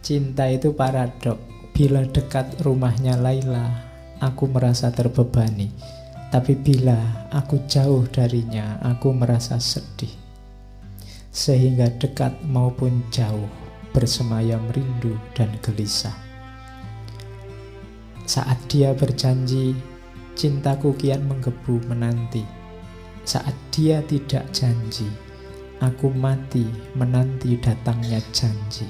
Cinta itu paradok. Bila dekat rumahnya Laila, aku merasa terbebani. Tapi bila aku jauh darinya, aku merasa sedih. Sehingga dekat maupun jauh, bersemayam rindu dan gelisah. Saat dia berjanji, cintaku kian menggebu menanti. Saat dia tidak janji, aku mati menanti datangnya janji.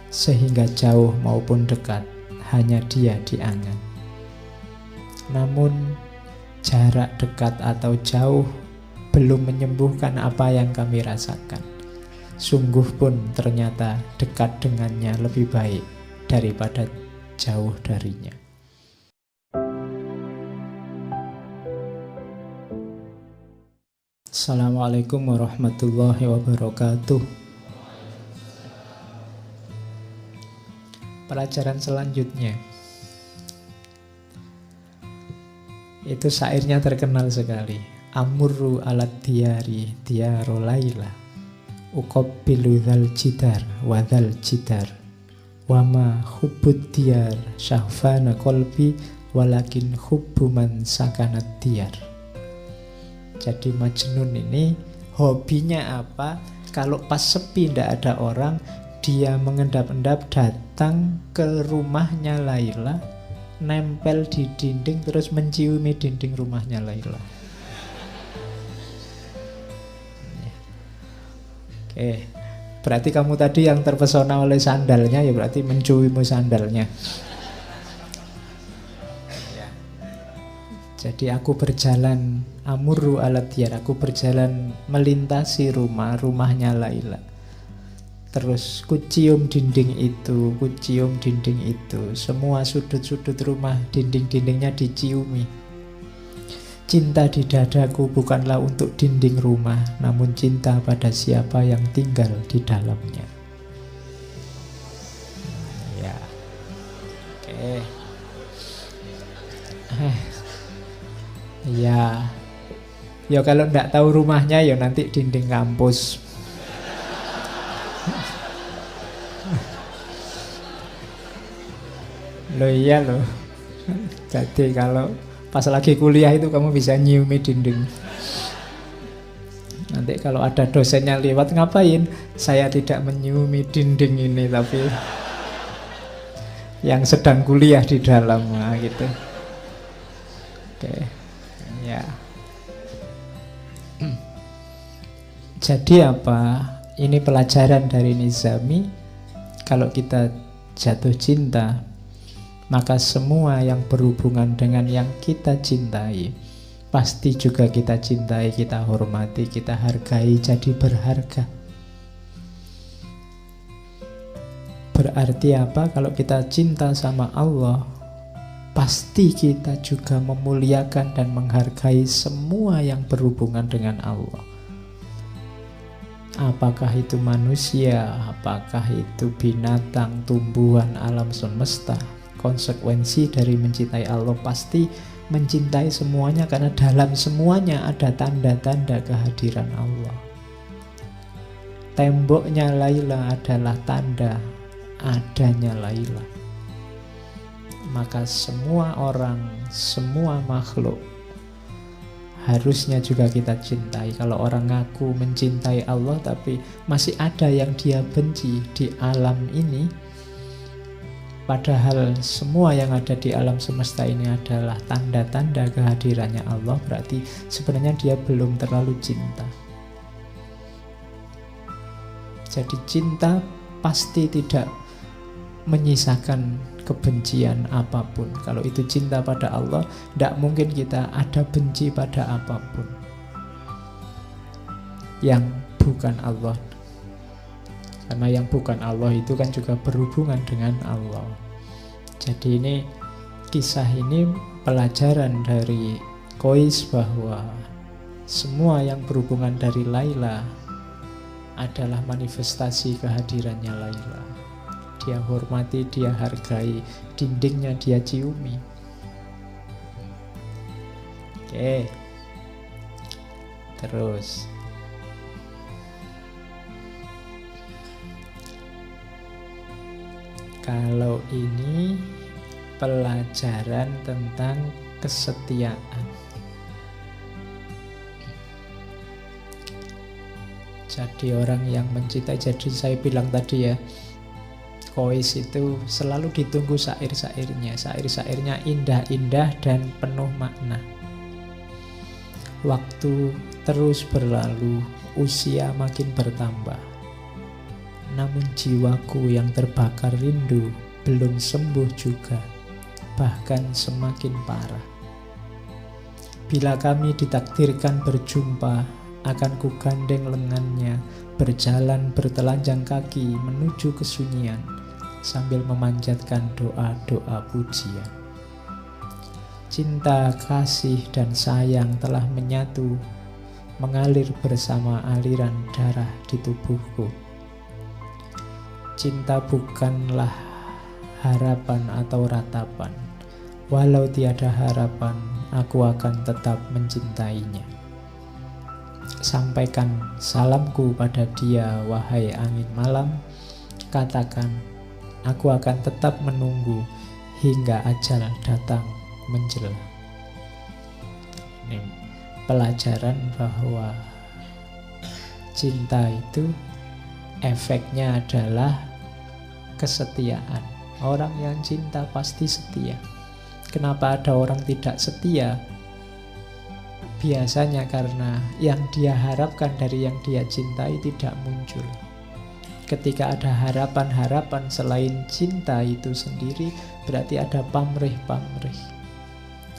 Sehingga jauh maupun dekat, hanya dia diangan. Namun jarak dekat atau jauh belum menyembuhkan apa yang kami rasakan. Sungguh pun ternyata dekat dengannya lebih baik daripada jauh darinya. Assalamualaikum warahmatullahi wabarakatuh. Pelajaran selanjutnya itu syairnya terkenal sekali. Amurru alat diyari diyaro Laila, uqabbilu dzal jidar wa dzal jidar, wama hubbud diyar syahfana qalbi, walakin hubbu man sakanat diyar. Jadi Majnun ini hobinya apa? Kalau pas sepi tidak ada orang, dia mengendap-endap datang ke rumahnya Laila, nempel di dinding terus menciumi dinding rumahnya Laila. Oke, berarti kamu tadi yang terpesona oleh sandalnya, ya berarti menciumi sandalnya. Jadi aku berjalan, amurru alat diyar, aku berjalan melintasi rumahnya Laila. Terus kucium dinding itu, kucium dinding itu. Semua sudut-sudut rumah, dinding-dindingnya diciumi. Cinta di dadaku bukanlah untuk dinding rumah, namun cinta pada siapa yang tinggal di dalamnya. Ya, oke. Ya kalau nggak tahu rumahnya, ya nanti dinding kampus. Loh iya loh. Jadi kalau pas lagi kuliah itu kamu bisa nyiumi dinding. Nanti kalau ada dosennya lewat, ngapain? Saya tidak menyiumi dinding ini, tapi yang sedang kuliah di dalam, nah, gitu. Oke, ya. Jadi apa? Ini pelajaran dari Nizami. Kalau kita jatuh cinta, maka semua yang berhubungan dengan yang kita cintai pasti juga kita cintai, kita hormati, kita hargai, jadi berharga. Berarti apa? Kalau kita cinta sama Allah, pasti kita juga memuliakan dan menghargai semua yang berhubungan dengan Allah. Apakah itu manusia, apakah itu binatang, tumbuhan, alam semesta. Konsekuensi dari mencintai Allah pasti mencintai semuanya, karena dalam semuanya ada tanda-tanda kehadiran Allah. Temboknya Laila adalah tanda adanya Laila. Maka semua orang, semua makhluk harusnya juga kita cintai. Kalau orang ngaku mencintai Allah tapi masih ada yang dia benci di alam ini, padahal semua yang ada di alam semesta ini adalah tanda-tanda kehadirannya Allah, berarti sebenarnya dia belum terlalu cinta. Jadi cinta pasti tidak menyisakan kebencian apapun. Kalau itu cinta pada Allah, tidak mungkin kita ada benci pada apapun yang bukan Allah. Karena yang bukan Allah itu kan juga berhubungan dengan Allah. Jadi ini, kisah ini pelajaran dari Qais bahwa semua yang berhubungan dari Laila adalah manifestasi kehadirannya Laila. Dia hormati, dia hargai, dindingnya dia ciumi. Oke. Terus Kalau ini pelajaran tentang kesetiaan. Jadi orang yang mencintai, jadi saya bilang tadi ya, Kois itu selalu ditunggu syair-syairnya. Syair-syairnya indah-indah dan penuh makna. Waktu terus berlalu, usia makin bertambah. Namun jiwaku yang terbakar rindu belum sembuh juga, bahkan semakin parah. Bila kami ditakdirkan berjumpa, akan kugandeng lengannya, berjalan bertelanjang kaki menuju kesunyian, sambil memanjatkan doa-doa pujian. Cinta, kasih, dan sayang telah menyatu, mengalir bersama aliran darah di tubuhku. Cinta bukanlah harapan atau ratapan. Walau tiada harapan, aku akan tetap mencintainya. Sampaikan salamku pada dia, wahai angin malam. Katakan, aku akan tetap menunggu hingga ajal datang menjelang. Ini pelajaran bahwa cinta itu efeknya adalah kesetiaan. Orang yang cinta pasti setia. Kenapa ada orang tidak setia? Biasanya karena yang dia harapkan dari yang dia cintai tidak muncul. Ketika ada harapan-harapan selain cinta itu sendiri, berarti ada pamrih-pamrih.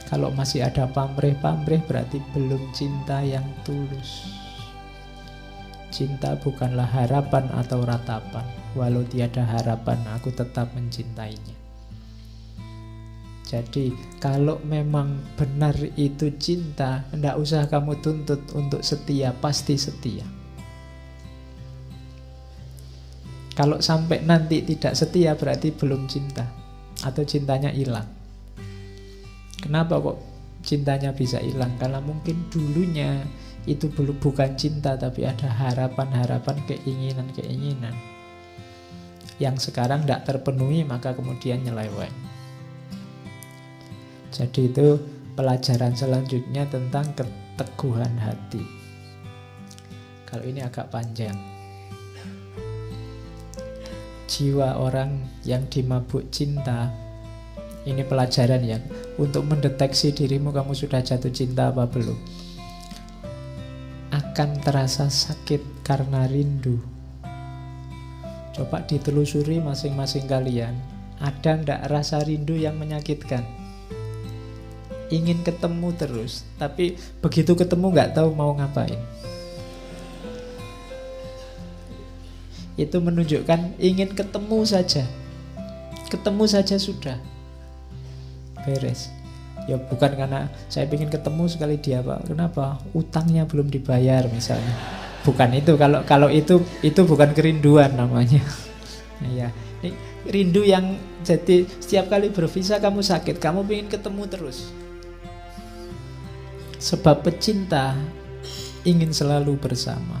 Kalau masih ada pamrih-pamrih, berarti belum cinta yang tulus. Cinta bukanlah harapan atau ratapan. Walau tiada harapan, aku tetap mencintainya. Jadi kalau memang benar itu cinta, tidak usah kamu tuntut untuk setia, pasti setia. Kalau sampai nanti tidak setia, berarti belum cinta, atau cintanya hilang. Kenapa kok cintanya bisa hilang? Karena mungkin dulunya itu bukan cinta, tapi ada harapan-harapan, keinginan-keinginan yang sekarang tidak terpenuhi, maka kemudian nyeleweng. Jadi itu pelajaran selanjutnya tentang keteguhan hati. Kalau ini agak panjang. Jiwa orang yang dimabuk cinta, ini pelajaran ya, untuk mendeteksi dirimu kamu sudah jatuh cinta apa belum. Akan terasa sakit karena rindu. Coba ditelusuri masing-masing kalian, ada ndak rasa rindu yang menyakitkan? Ingin ketemu terus, tapi begitu ketemu nggak tahu mau ngapain. Itu menunjukkan ingin ketemu saja. Ketemu saja sudah beres. Ya bukan karena saya ingin ketemu sekali dia Pak. Kenapa? Utangnya belum dibayar misalnya. Bukan itu. Kalau itu bukan kerinduan namanya. Ya, ini rindu yang jadi setiap kali berpisah kamu sakit, kamu ingin ketemu terus. Sebab pecinta ingin selalu bersama.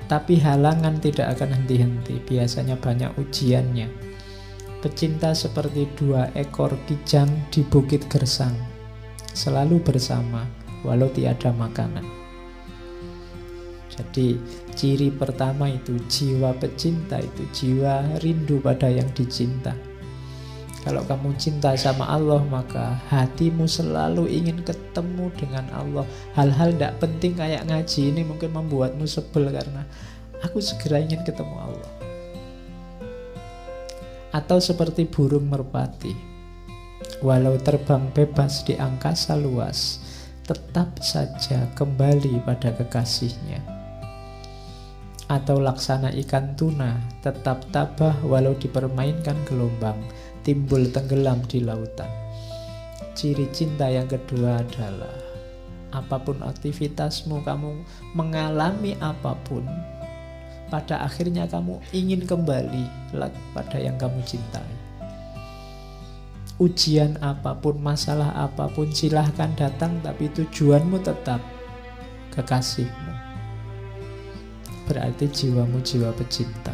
Tapi halangan tidak akan henti-henti. Biasanya banyak ujiannya. Pecinta seperti dua ekor kijang di bukit gersang, selalu bersama walau tiada makanan. Jadi ciri pertama itu jiwa pecinta, itu jiwa rindu pada yang dicinta. Kalau kamu cinta sama Allah, maka hatimu selalu ingin ketemu dengan Allah. Hal-hal tidak penting kayak ngaji ini mungkin membuatmu sebel karena aku segera ingin ketemu Allah. Atau seperti burung merpati, walau terbang bebas di angkasa luas, tetap saja kembali pada kekasihnya. Atau laksana ikan tuna, tetap tabah walau dipermainkan gelombang, timbul tenggelam di lautan. Ciri cinta yang kedua adalah apapun aktivitasmu, kamu mengalami apapun, pada akhirnya kamu ingin kembali pada yang kamu cintai. Ujian apapun, masalah apapun, silahkan datang, tapi tujuanmu tetap kekasihmu. Berarti jiwamu jiwa pecinta.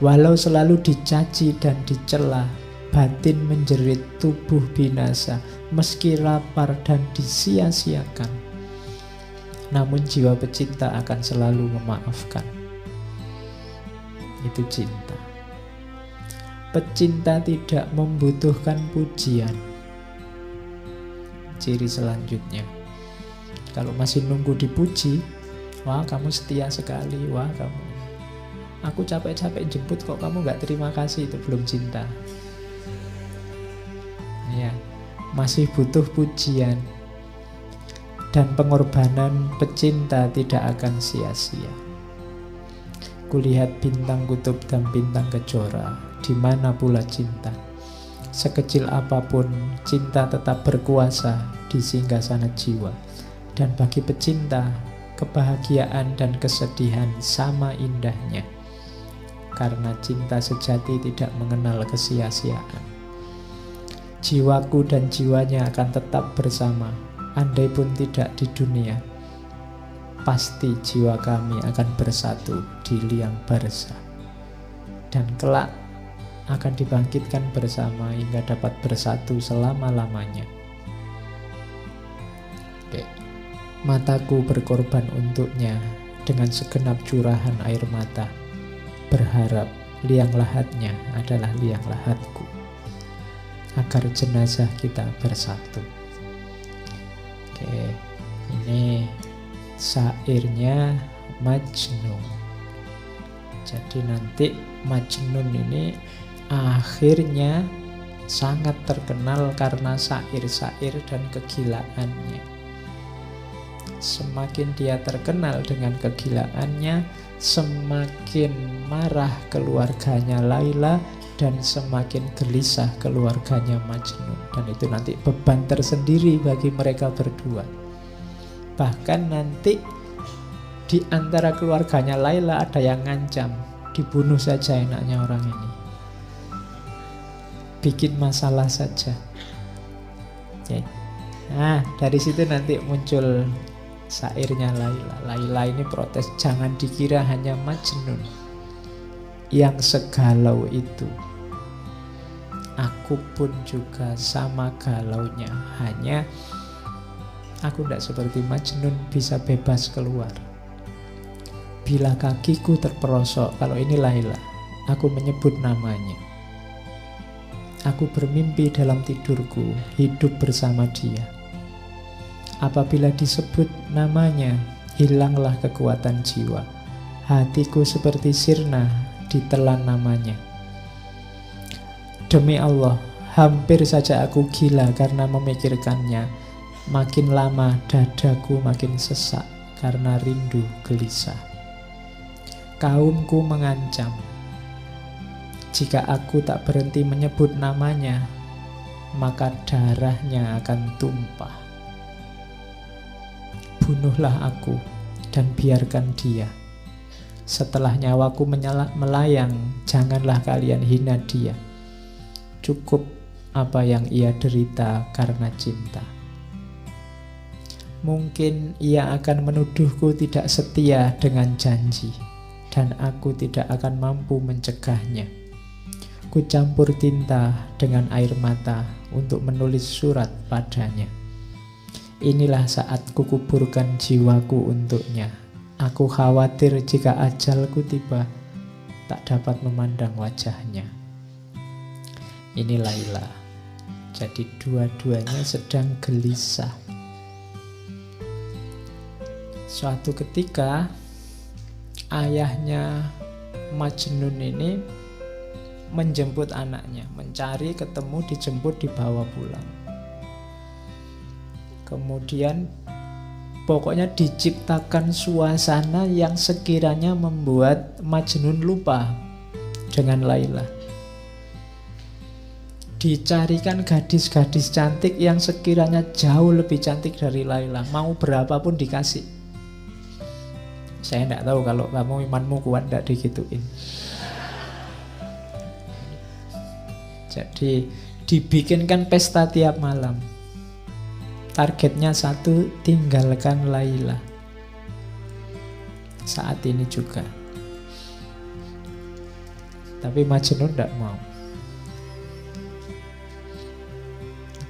Walau selalu dicaci dan dicela, batin menjerit, tubuh binasa, meski lapar dan disia-siakan, namun jiwa pecinta akan selalu memaafkan. Itu cinta. Pecinta tidak membutuhkan pujian. Ciri selanjutnya, kalau masih nunggu dipuji, wah kamu setia sekali, wah kamu, aku capek-capek jemput kok kamu gak terima kasih, itu belum cinta. Ya, masih butuh pujian. Dan pengorbanan pecinta tidak akan sia-sia. Kulihat bintang kutub dan bintang kejora, di mana pula cinta. Sekecil apapun, cinta tetap berkuasa di singgasana jiwa. Dan bagi pecinta, kebahagiaan dan kesedihan sama indahnya. Karena cinta sejati tidak mengenal kesia-siaan. Jiwaku dan jiwanya akan tetap bersama, andai pun tidak di dunia. Pasti jiwa kami akan bersatu di liang barzah. Dan kelak akan dibangkitkan bersama hingga dapat bersatu selama-lamanya. Oke. Mataku berkorban untuknya dengan segenap curahan air mata, berharap liang lahatnya adalah liang lahatku, agar jenazah kita bersatu. Oke, ini syairnya Majnun. Jadi nanti Majnun ini akhirnya sangat terkenal karena syair-syair dan kegilaannya. Semakin dia terkenal dengan kegilaannya, semakin marah keluarganya Laila dan semakin gelisah keluarganya Majnun. Dan itu nanti beban tersendiri bagi mereka berdua. Bahkan nanti di antara keluarganya Laila ada yang ngancam, dibunuh saja enaknya orang ini, bikin masalah saja. Oke. Nah, dari situ nanti muncul syairnya Laila. Laila ini protes, jangan dikira hanya Majnun yang segalau itu, aku pun juga sama galaunya. Hanya aku tidak seperti Majnun bisa bebas keluar. Bila kakiku terperosok, kalau ini Laila, aku menyebut namanya. Aku bermimpi dalam tidurku, hidup bersama dia. Apabila disebut namanya, hilanglah kekuatan jiwa. Hatiku seperti sirna ditelan namanya. Demi Allah, hampir saja aku gila karena memikirkannya. Makin lama dadaku makin sesak karena rindu gelisah. Kaumku mengancam, jika aku tak berhenti menyebut namanya, maka darahnya akan tumpah. Bunuhlah aku dan biarkan dia. Setelah nyawaku melayang, janganlah kalian hina dia. Cukup apa yang ia derita karena cinta. Mungkin ia akan menuduhku tidak setia dengan janji, dan aku tidak akan mampu mencegahnya. Ku campur tinta dengan air mata untuk menulis surat padanya. Inilah saat kukuburkan jiwaku untuknya. Aku khawatir jika ajalku tiba, tak dapat memandang wajahnya. Ini Laila. Jadi dua-duanya sedang gelisah. Suatu ketika ayahnya Majnun ini menjemput anaknya, mencari, ketemu, dijemput, dibawa pulang. Kemudian pokoknya diciptakan suasana yang sekiranya membuat Majnun lupa dengan Laila. Dicarikan gadis-gadis cantik yang sekiranya jauh lebih cantik dari Laila, mau berapapun dikasih. Saya tidak tahu kalau kamu imanmu kuat tidak digituin. Jadi dibikinkan pesta tiap malam. Targetnya satu, tinggalkan Laila. Saat ini juga. Tapi Majnun tidak mau.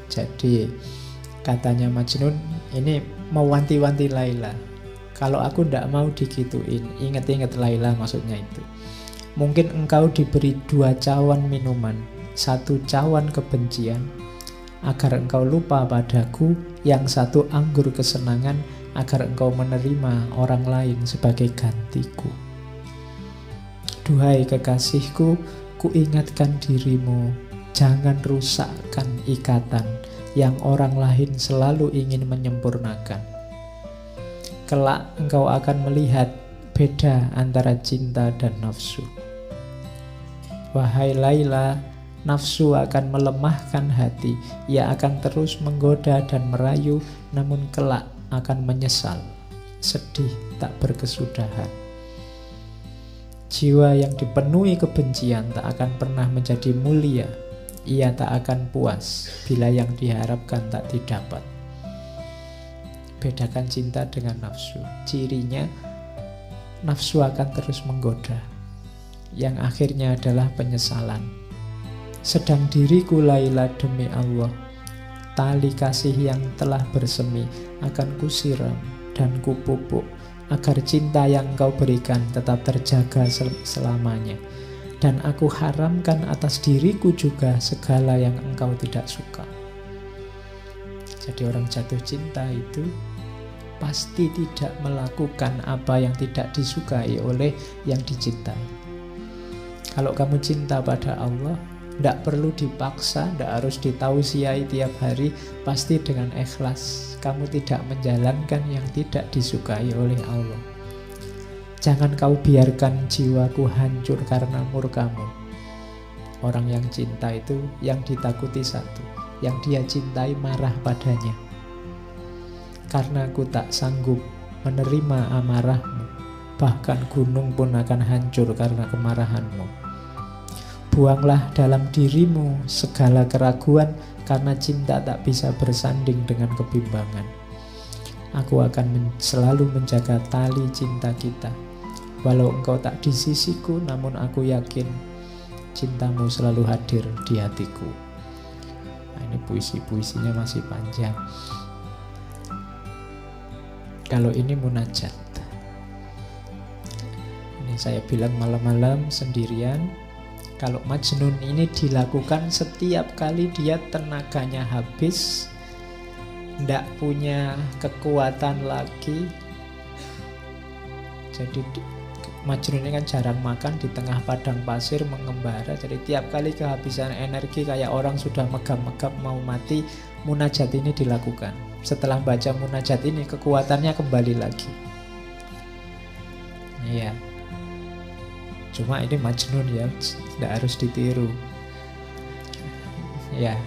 Jadi katanya Majnun ini mewanti-wanti Laila. Kalau aku tidak mau digituin, ingat-ingat Laila maksudnya itu. Mungkin engkau diberi 2 cawan minuman, 1 cawan kebencian, agar engkau lupa padaku, yang 1 anggur kesenangan, agar engkau menerima orang lain sebagai gantiku. Duhai kekasihku, kuingatkan dirimu, jangan rusakkan ikatan yang orang lain selalu ingin menyempurnakan. Kelak engkau akan melihat beda antara cinta dan nafsu. Wahai Laila, nafsu akan melemahkan hati. Ia akan terus menggoda dan merayu, namun kelak akan menyesal, sedih tak berkesudahan. Jiwa yang dipenuhi kebencian tak akan pernah menjadi mulia. Ia tak akan puas bila yang diharapkan tak didapat. Bedakan cinta dengan nafsu. Cirinya, nafsu akan terus menggoda, yang akhirnya adalah penyesalan. Sedang diriku Laila demi Allah, tali kasih yang telah bersemi akan kusiram dan kupupuk, agar cinta yang engkau berikan tetap terjaga selamanya. Dan aku haramkan atas diriku juga segala yang engkau tidak suka. Jadi orang jatuh cinta itu pasti tidak melakukan apa yang tidak disukai oleh yang dicintai. Kalau kamu cinta pada Allah, tidak perlu dipaksa, tidak harus ditausiai tiap hari, pasti dengan ikhlas. Kamu tidak menjalankan yang tidak disukai oleh Allah. Jangan kau biarkan jiwaku hancur karena murkamu. Orang yang cinta itu yang ditakuti satu, yang dia cintai marah padanya. Karena aku tak sanggup menerima amarahmu, bahkan gunung pun akan hancur karena kemarahanmu. Buanglah dalam dirimu segala keraguan, karena cinta tak bisa bersanding dengan kebimbangan. Aku akan selalu menjaga tali cinta kita. Walau engkau tak di sisiku, namun aku yakin cintamu selalu hadir di hatiku. Nah, ini puisi-puisinya masih panjang. Kalau ini munajat. Ini saya bilang malam-malam sendirian. Kalau Majnun ini dilakukan setiap kali dia tenaganya habis, tidak punya kekuatan lagi. Jadi Majnun ini kan jarang makan, di tengah padang pasir mengembara. Jadi tiap kali kehabisan energi kayak orang sudah megap-megap mau mati, munajat ini dilakukan. Setelah baca munajat ini, kekuatannya kembali lagi. Iya. Cuma ini Majnun ya, tidak harus ditiru. Ya,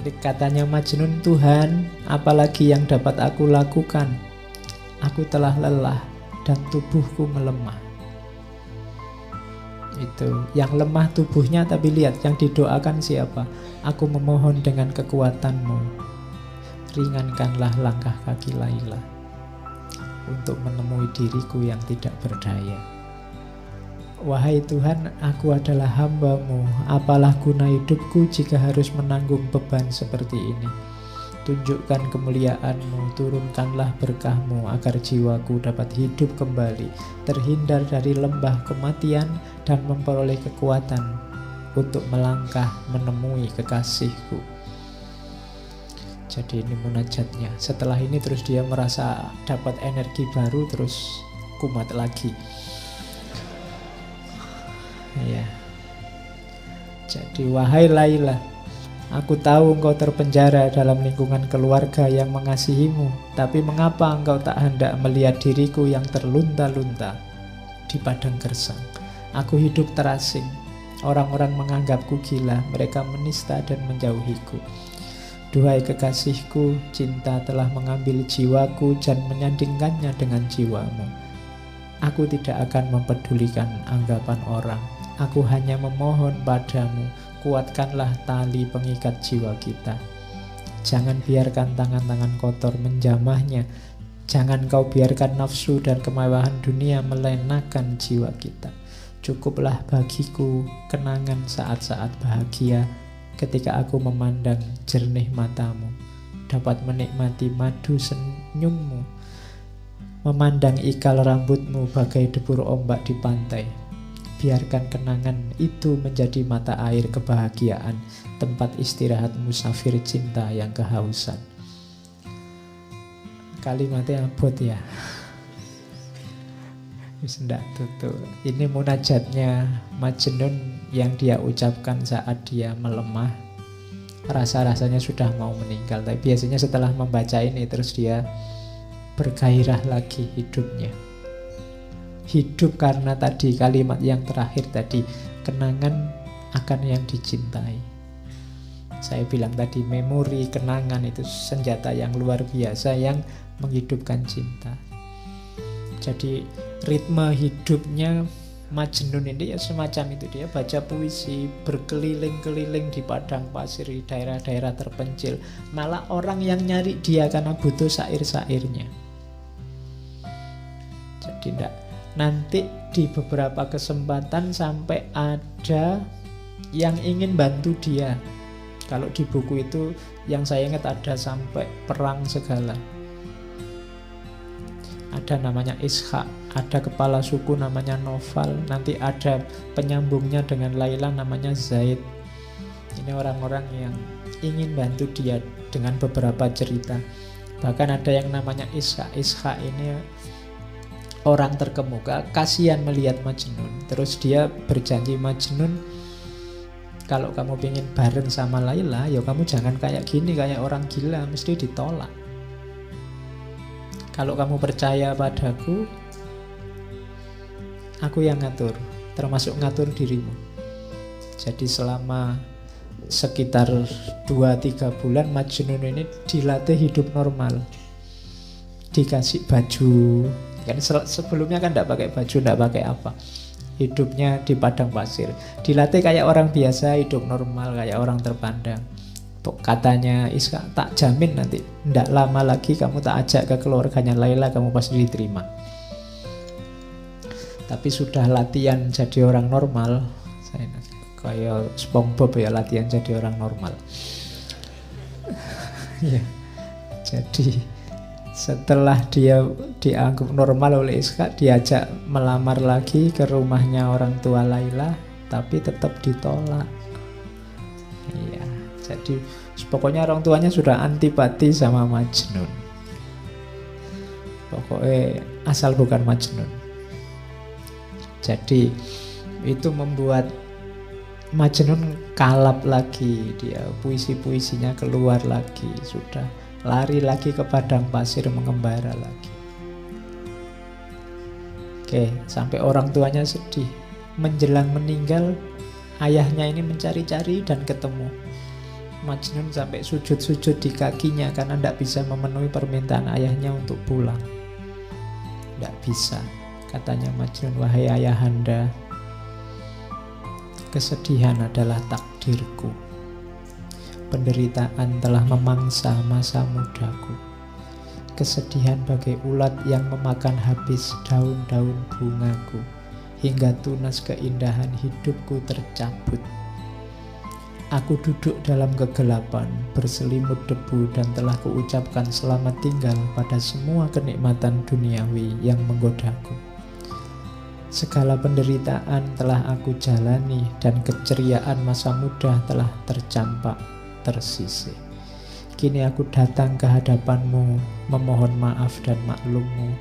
ini katanya Majnun, Tuhan, apalagi yang dapat aku lakukan? Aku telah lelah dan tubuhku melemah. Itu, yang lemah tubuhnya, tapi lihat yang didoakan siapa? Aku memohon dengan kekuatanmu, ringankanlah langkah kaki Laila untuk menemui diriku yang tidak berdaya. Wahai Tuhan, aku adalah hamba-Mu. Apalah guna hidupku jika harus menanggung beban seperti ini? Tunjukkan kemuliaan-Mu, turunkanlah berkah-Mu, agar jiwaku dapat hidup kembali, terhindar dari lembah kematian, dan memperoleh kekuatan untuk melangkah menemui kekasihku. Jadi ini munajatnya. Setelah ini terus dia merasa dapat energi baru, terus kumat lagi. Ya. Jadi wahai Laila, aku tahu engkau terpenjara dalam lingkungan keluarga yang mengasihimu, tapi mengapa engkau tak hendak melihat diriku yang terlunta-lunta di padang gersang? Aku hidup terasing, orang-orang menganggapku gila, mereka menista dan menjauhiku. Duhai kekasihku, cinta telah mengambil jiwaku dan menyandingkannya dengan jiwamu. Aku tidak akan mempedulikan anggapan orang. Aku hanya memohon padamu, kuatkanlah tali pengikat jiwa kita. Jangan biarkan tangan-tangan kotor menjamahnya. Jangan kau biarkan nafsu dan kemewahan dunia melenakan jiwa kita. Cukuplah bagiku kenangan saat-saat bahagia ketika aku memandang jernih matamu, dapat menikmati madu senyummu, memandang ikal rambutmu bagai debur ombak di pantai. Biarkan kenangan itu menjadi mata air kebahagiaan, tempat istirahat musafir cinta yang kehausan. Kalimatnya abot ya. Ndak tutup. Ini munajatnya Majnun yang dia ucapkan saat dia melemah, rasa-rasanya sudah mau meninggal. Tapi biasanya setelah membaca ini terus dia bergairah lagi hidupnya. Hidup karena tadi kalimat yang terakhir tadi, kenangan akan yang dicintai. Saya bilang tadi, memori, kenangan itu senjata yang luar biasa yang menghidupkan cinta. Jadi ritme hidupnya Majnun ini ya semacam itu. Dia baca puisi, berkeliling-keliling di padang pasir, di daerah-daerah terpencil. Malah orang yang nyari dia karena butuh syair-syairnya. Jadi nanti di beberapa kesempatan sampai ada yang ingin bantu dia. Kalau di buku itu yang saya ingat ada sampai perang segala. Ada namanya Ishak, ada kepala suku namanya Noval, nanti ada penyambungnya dengan Laila namanya Zaid. Ini orang-orang yang ingin bantu dia dengan beberapa cerita. Bahkan ada yang namanya Ishak. Ishak ini orang terkemuka, kasihan melihat Majnun. Terus dia berjanji, Majnun, kalau kamu pengen bareng sama Laila, ya kamu jangan kayak gini, kayak orang gila, mesti ditolak. Kalau kamu percaya padaku, aku yang ngatur, termasuk ngatur dirimu. Jadi selama sekitar 2-3 bulan Majnun ini dilatih hidup normal, dikasih baju. Kan sebelumnya kan tidak pakai baju, tidak pakai apa, hidupnya di padang pasir, dilatih kayak orang biasa, hidup normal kayak orang terpandang. Katanya Ishak, tak jamin nanti tidak lama lagi kamu tak ajak ke keluarganya Laila, kamu pasti diterima. Tapi sudah latihan jadi orang normal, saya kayak SpongeBob ya, latihan jadi orang normal. Ya, jadi setelah dia dianggap normal oleh Ishak, diajak melamar lagi ke rumahnya orang tua Laila, tapi tetap ditolak. Iya, jadi pokoknya orang tuanya sudah antipati sama Majnun. Pokoknya asal bukan Majnun. Jadi itu membuat Majnun kalap lagi, dia puisi-puisinya keluar lagi, sudah lari lagi ke padang pasir mengembara lagi. Oke, sampai orang tuanya sedih. Menjelang meninggal, ayahnya ini mencari-cari dan ketemu. Majnun sampai sujud-sujud di kakinya karena tidak bisa memenuhi permintaan ayahnya untuk pulang. Tidak bisa, katanya Majnun, wahai ayahanda, kesedihan adalah takdirku. Penderitaan telah memangsa masa mudaku. Kesedihan bagai ulat yang memakan habis daun-daun bungaku, hingga tunas keindahan hidupku tercabut. Aku duduk dalam kegelapan, berselimut debu, dan telah kuucapkan selamat tinggal pada semua kenikmatan duniawi yang menggodaku. Segala penderitaan telah aku jalani, dan keceriaan masa muda telah tercampak, tersisih. Kini aku datang ke hadapanmu, memohon maaf dan maklummu.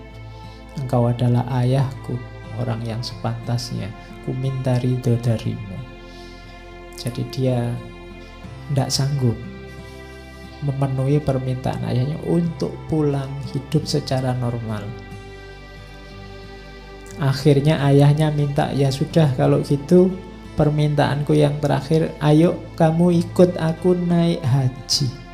Engkau adalah ayahku, orang yang sepantasnya ku minta ridho darimu. Jadi dia tidak sanggup memenuhi permintaan ayahnya untuk pulang hidup secara normal. Akhirnya ayahnya minta, ya sudah kalau gitu permintaanku yang terakhir, ayo kamu ikut aku naik haji.